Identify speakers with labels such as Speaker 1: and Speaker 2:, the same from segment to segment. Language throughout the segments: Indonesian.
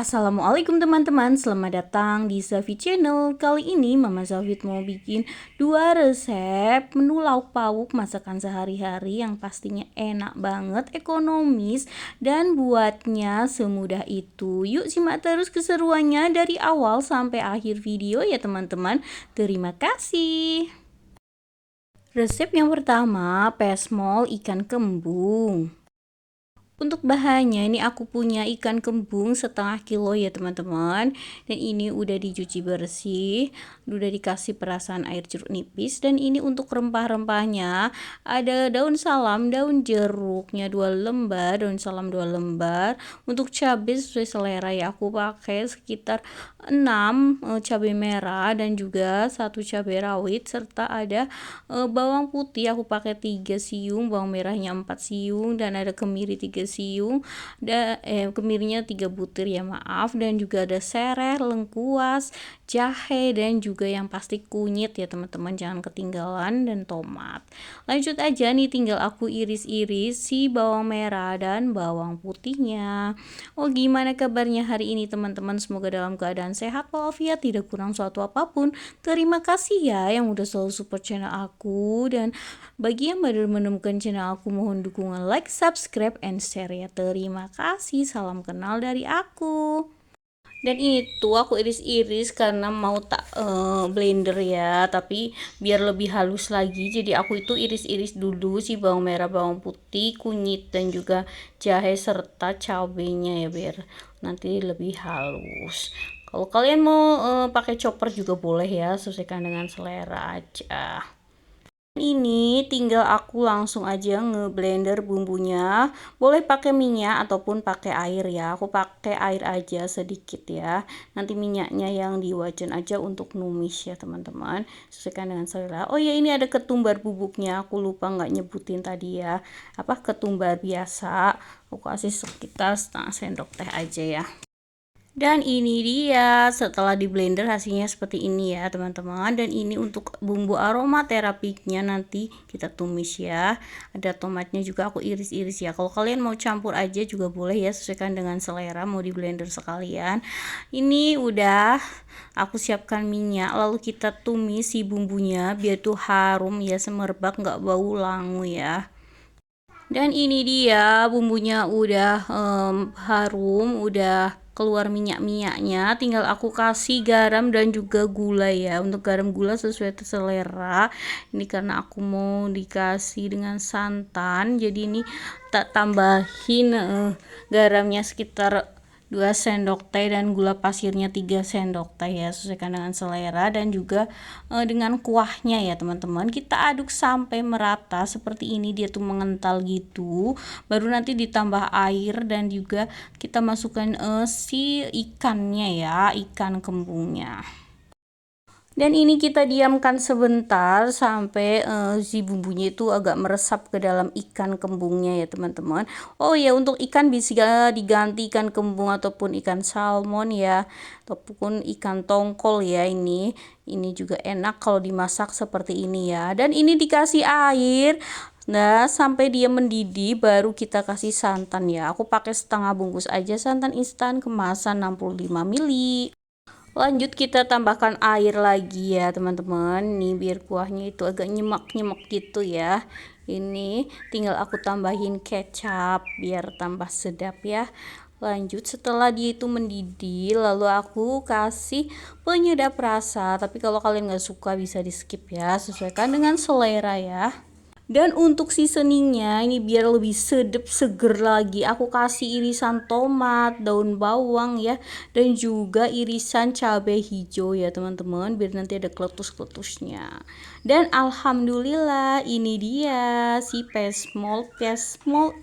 Speaker 1: Assalamualaikum teman-teman, selamat datang di Safi Channel. Kali ini Mama Safit mau bikin 2 resep menu lauk pauk masakan sehari-hari yang pastinya enak banget, ekonomis, dan buatnya semudah itu. Yuk simak terus keseruannya dari awal sampai akhir video ya teman-teman. Terima kasih. Resep yang pertama, pesmol ikan kembung. Untuk bahannya ini aku punya ikan kembung setengah kilo ya teman-teman, dan ini udah dicuci bersih, udah dikasih perasan air jeruk nipis. Dan ini untuk rempah-rempahnya ada daun salam, daun jeruknya 2 lembar, daun salam 2 lembar. Untuk cabai sesuai selera ya, aku pakai sekitar 6 cabai merah dan juga 1 cabai rawit, serta ada bawang putih aku pakai 3 siung, bawang merahnya 4 siung, dan ada kemiri 3 siung, kemirnya 3 butir ya maaf, dan juga ada sereh, lengkuas, jahe, dan juga yang pasti kunyit ya teman-teman, jangan ketinggalan, dan tomat. Lanjut aja nih, tinggal aku iris-iris si bawang merah dan bawang putihnya. Oh, gimana kabarnya hari ini teman-teman? Semoga dalam keadaan sehat walafiat, tidak kurang suatu apapun. Terima kasih ya yang udah selalu support channel aku, dan bagi yang baru menemukan channel aku, mohon dukungan like, subscribe, and share ya. Terima kasih, salam kenal dari aku. Dan ini tuh aku iris-iris karena mau tak blender ya, tapi biar lebih halus lagi, jadi aku itu iris-iris dulu si bawang merah, bawang putih, kunyit, dan juga jahe serta cabenya ya, biar nanti lebih halus. Kalau kalian mau pakai chopper juga boleh ya, sesuaikan dengan selera aja. Ini tinggal aku langsung aja ngeblender bumbunya. Boleh pakai minyak ataupun pakai air ya. Aku pakai air aja sedikit ya. Nanti minyaknya yang di wajan aja untuk numis ya teman-teman. Sesuaikan dengan selera. Oh ya, ini ada ketumbar bubuknya. Aku lupa nggak nyebutin tadi ya. Apa ketumbar biasa. Aku kasih sekitar setengah sendok teh aja ya. Dan ini dia setelah di blender hasilnya seperti ini ya teman-teman. Dan ini untuk bumbu aroma terapinya, nanti kita tumis ya. Ada tomatnya juga aku iris-iris ya. Kalau kalian mau campur aja juga boleh ya, sesuaikan dengan selera, mau di blender sekalian. Ini udah aku siapkan minyak, lalu kita tumis si bumbunya biar tuh harum ya, semerbak, nggak bau langu ya. Dan ini dia bumbunya udah harum, udah keluar minyak-minyaknya. Tinggal aku kasih garam dan juga gula ya. Untuk garam gula sesuai selera. Ini karena aku mau dikasih dengan santan, jadi ini tak tambahin garamnya sekitar 2 sendok teh dan gula pasirnya 3 sendok teh ya, sesuaikan dengan selera. Dan juga dengan kuahnya ya teman-teman, kita aduk sampai merata seperti ini, dia tuh mengental gitu. Baru nanti ditambah air dan juga kita masukkan si ikannya ya, ikan kembungnya. Dan ini kita diamkan sebentar sampai si bumbunya itu agak meresap ke dalam ikan kembungnya ya teman-teman. Oh ya, untuk ikan bisa diganti ikan kembung ataupun ikan salmon ya, ataupun ikan tongkol ya. Ini juga enak kalau dimasak seperti ini ya. Dan ini dikasih air. Nah, sampai dia mendidih baru kita kasih santan ya. Aku pakai setengah bungkus aja santan instan kemasan 65 ml. Lanjut kita tambahkan air lagi ya teman-teman, nih biar kuahnya itu agak nyemak-nyemak gitu ya. Ini tinggal aku tambahin kecap biar tambah sedap ya. Lanjut setelah dia itu mendidih, lalu aku kasih penyedap rasa, tapi kalau kalian nggak suka bisa di skip ya, sesuaikan dengan selera ya. Dan untuk seasoningnya ini biar lebih sedap seger lagi, aku kasih irisan tomat, daun bawang ya, dan juga irisan cabai hijau ya teman-teman, biar nanti ada kletus-kletusnya. Dan alhamdulillah ini dia si pesmol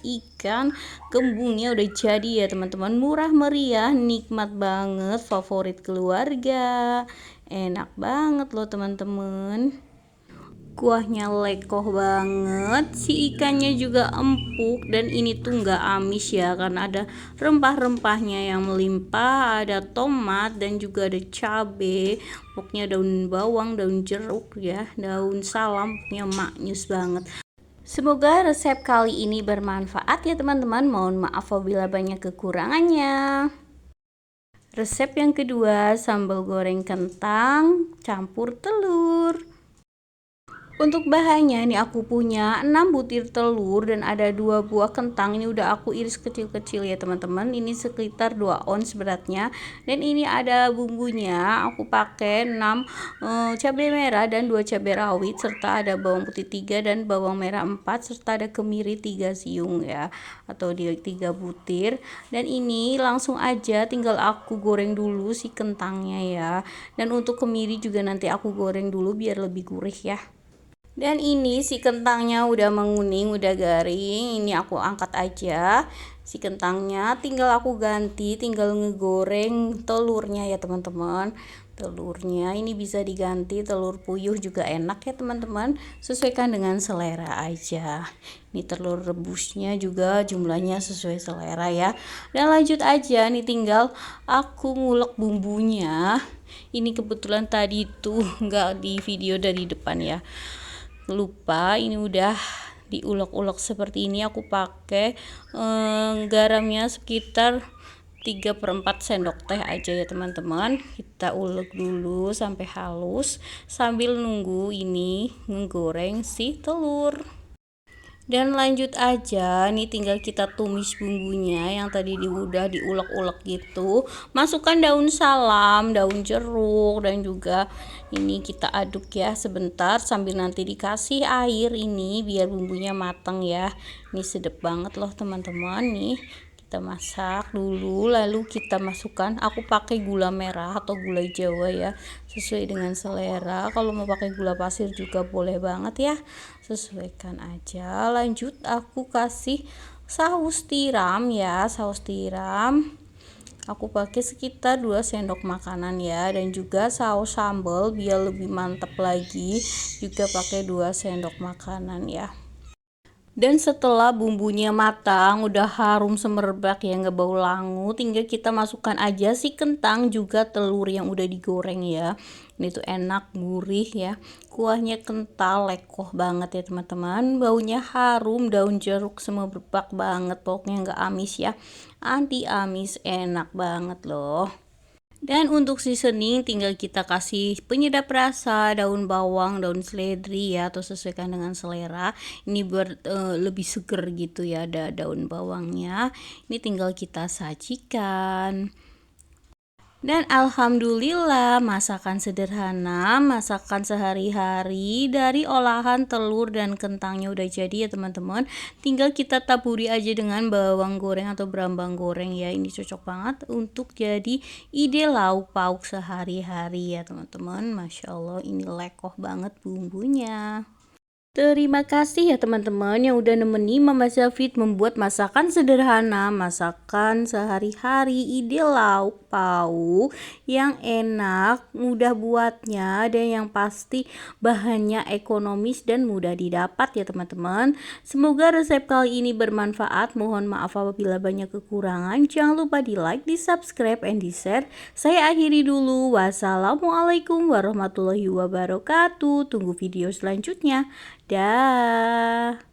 Speaker 1: ikan kembungnya udah jadi ya teman-teman. Murah meriah, nikmat banget, favorit keluarga, enak banget loh teman-teman. Kuahnya lekoh banget, si ikannya juga empuk, dan ini tuh nggak amis ya karena ada rempah-rempahnya yang melimpah, ada tomat dan juga ada cabe, pokoknya daun bawang, daun jeruk ya, daun salam, pokoknya maknyus banget. Semoga resep kali ini bermanfaat ya teman-teman. Mohon maaf apabila banyak kekurangannya. Resep yang kedua, sambal goreng kentang campur telur. Untuk bahannya ini aku punya 6 butir telur dan ada 2 buah kentang. Ini udah aku iris kecil-kecil ya teman-teman. Ini sekitar 2 ons beratnya. Dan ini ada bumbunya. Aku pakai 6 cabai merah dan 2 cabai rawit serta ada bawang putih 3 dan bawang merah 4 serta ada kemiri 3 siung ya atau 3 butir. Dan ini langsung aja tinggal aku goreng dulu si kentangnya ya. Dan untuk kemiri juga nanti aku goreng dulu biar lebih gurih ya. Dan ini si kentangnya udah menguning, udah garing. Ini aku angkat aja si kentangnya, tinggal aku ganti, tinggal ngegoreng telurnya ya teman-teman. Telurnya ini bisa diganti telur puyuh juga enak ya teman-teman, sesuaikan dengan selera aja. Ini telur rebusnya juga jumlahnya sesuai selera ya. Dan lanjut aja nih, tinggal aku ngulek bumbunya. Ini kebetulan tadi tuh nggak di video dari depan ya, lupa. Ini udah diulek-ulek seperti ini. Aku pakai garamnya sekitar 3/4 sendok teh aja ya teman-teman. Kita ulek dulu sampai halus sambil nunggu ini menggoreng si telur. Dan lanjut aja nih, tinggal kita tumis bumbunya yang tadi udah diulek-ulek gitu. Masukkan daun salam, daun jeruk, dan juga ini kita aduk ya sebentar sambil nanti dikasih air ini biar bumbunya matang ya. Ini sedap banget loh teman-teman. Nih kita masak dulu lalu kita masukkan, aku pakai gula merah atau gula jawa ya, sesuai dengan selera. Kalau mau pakai gula pasir juga boleh banget ya, sesuaikan aja. Lanjut aku kasih saus tiram ya, saus tiram aku pakai sekitar 2 sendok makanan ya, dan juga saus sambal biar lebih mantap lagi juga pakai 2 sendok makanan ya. Dan setelah bumbunya matang, udah harum semerbak ya, nggak bau langu, tinggal kita masukkan aja si kentang juga telur yang udah digoreng ya. Ini tuh enak, gurih ya, kuahnya kental, lekoh banget ya teman-teman. Baunya harum, daun jeruk semerbak banget, pokoknya nggak amis ya, anti amis, enak banget loh. Dan untuk seasoning tinggal kita kasih penyedap rasa, daun bawang, daun seledri ya, atau sesuaikan dengan selera. Ini buat lebih seger gitu ya, ada daun bawangnya. Ini tinggal kita sajikan. Dan alhamdulillah masakan sederhana, masakan sehari-hari dari olahan telur dan kentangnya udah jadi ya teman-teman. Tinggal kita taburi aja dengan bawang goreng atau berambang goreng ya. Ini cocok banget untuk jadi ide lauk pauk sehari-hari ya teman-teman. Masya Allah, ini lekoh banget bumbunya. Terima kasih ya teman-teman yang udah nemenin Mama Zafit membuat masakan sederhana, masakan sehari-hari, ide lauk pauk yang enak, mudah buatnya, dan yang pasti bahannya ekonomis dan mudah didapat ya teman-teman. Semoga resep kali ini bermanfaat. Mohon maaf apabila banyak kekurangan. Jangan lupa di like, di subscribe, and di share. Saya akhiri dulu. Wassalamualaikum warahmatullahi wabarakatuh. Tunggu video selanjutnya. Dah.